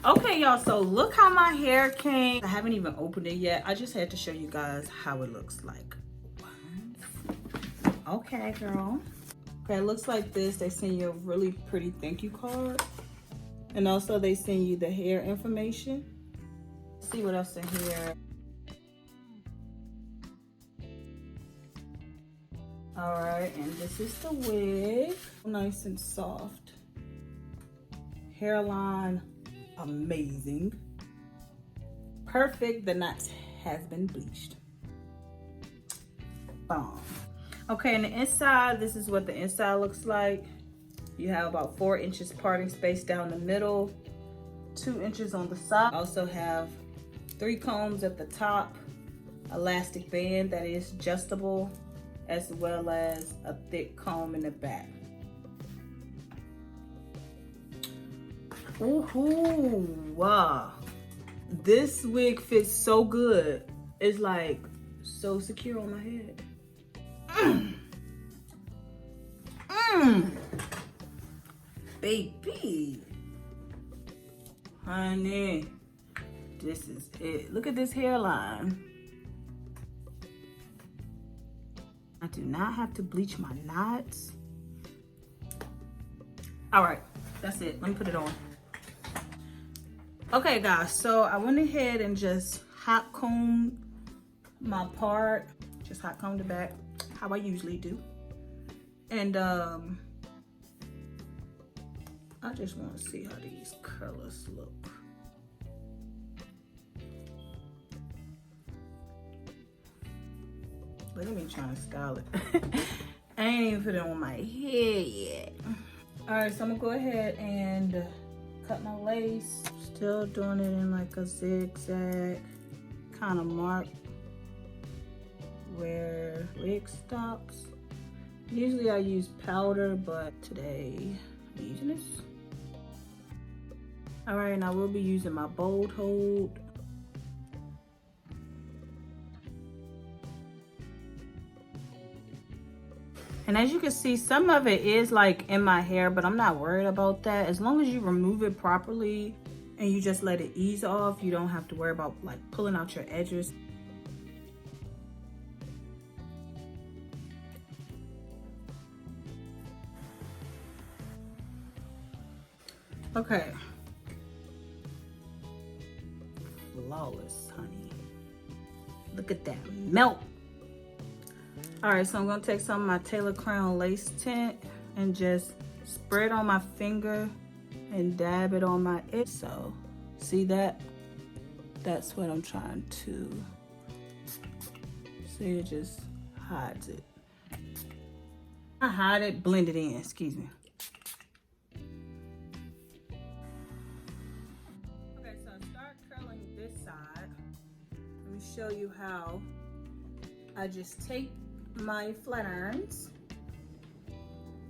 Okay, y'all, so look how my hair came. I haven't even opened it yet. I just had to show you guys how it looks like. Okay, girl. Okay, it looks like this. They send you a really pretty thank you card. And also they send you the hair information. Let's see what else in here. All right, and this is the wig. Nice and soft. Hairline, amazing. Perfect, the knots has been bleached. Bomb. Okay, and the inside, this is what the inside looks like. You have about 4 inches parting space down the middle, 2 inches on the side. Also have 3 combs at the top, elastic band that is adjustable, as well as a thick comb in the back. Ooh, wow. This wig fits so good. It's like so secure on my head. Baby. Honey, this is it. Look at this hairline. I do not have to bleach my knots. All right, that's it. Let me put it on. Okay, guys, so I went ahead and just hot combed my part. Just hot combed the back, how I usually do. And I just want to see how these colors look. Look at me trying to style it. I ain't even put it on my head yet. All right, so I'm gonna go ahead and cut my lace. Still doing it in like a zigzag kind of mark where wig stops. Usually I use powder, but today I'm using this. All right, and I will be using my bold hold. And as you can see, some of it is like in my hair, but I'm not worried about that. As long as you remove it properly and you just let it ease off, you don't have to worry about like pulling out your edges. Okay. Flawless, honey. Look at that melt. All right, so I'm gonna take some of my Taylor Crown lace tint and just spread on my finger and dab it on my edge. So, see that? That's what I'm trying to. See, it just hides it. I hide it, blend it in, excuse me. Okay, so start curling this side. Let me show you how. I just take my flat irons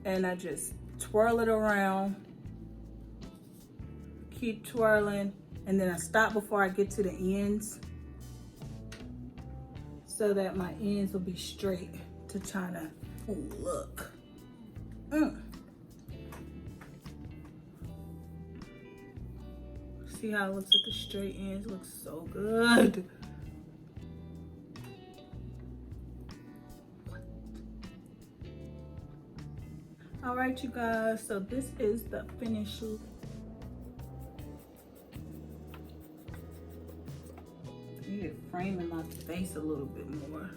and I just twirl it around, keep twirling, and then I stop before I get to the ends so that my ends will be straight to try to, ooh, look. See how it looks at the straight ends? It looks so good. All right, you guys, so this is the finished look. I need to frame in my face a little bit more.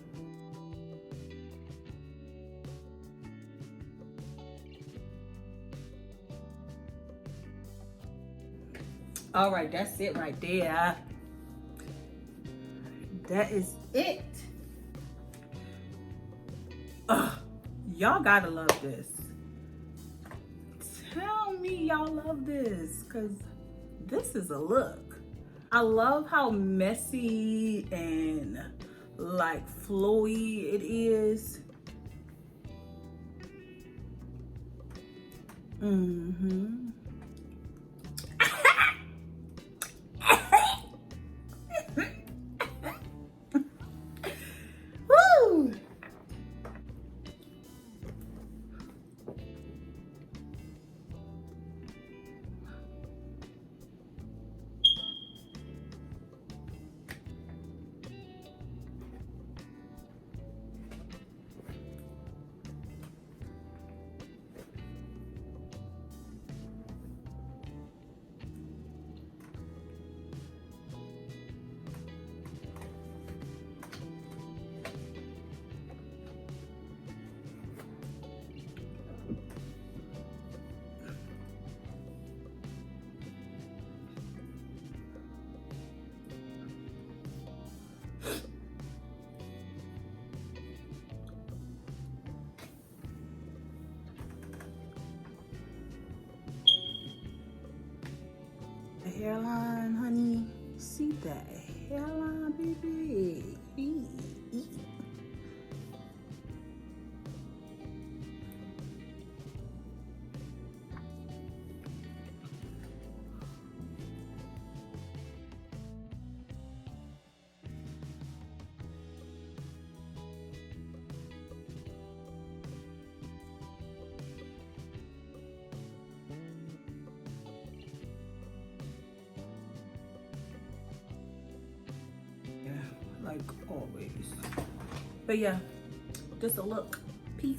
All right, that's it right there. That is it. Y'all gotta love this. Tell me y'all love this, because this is a look. I love how messy and like flowy it is. Woo! hairline, honey. See that hairline, baby. Like always. But yeah, just a look. Peace.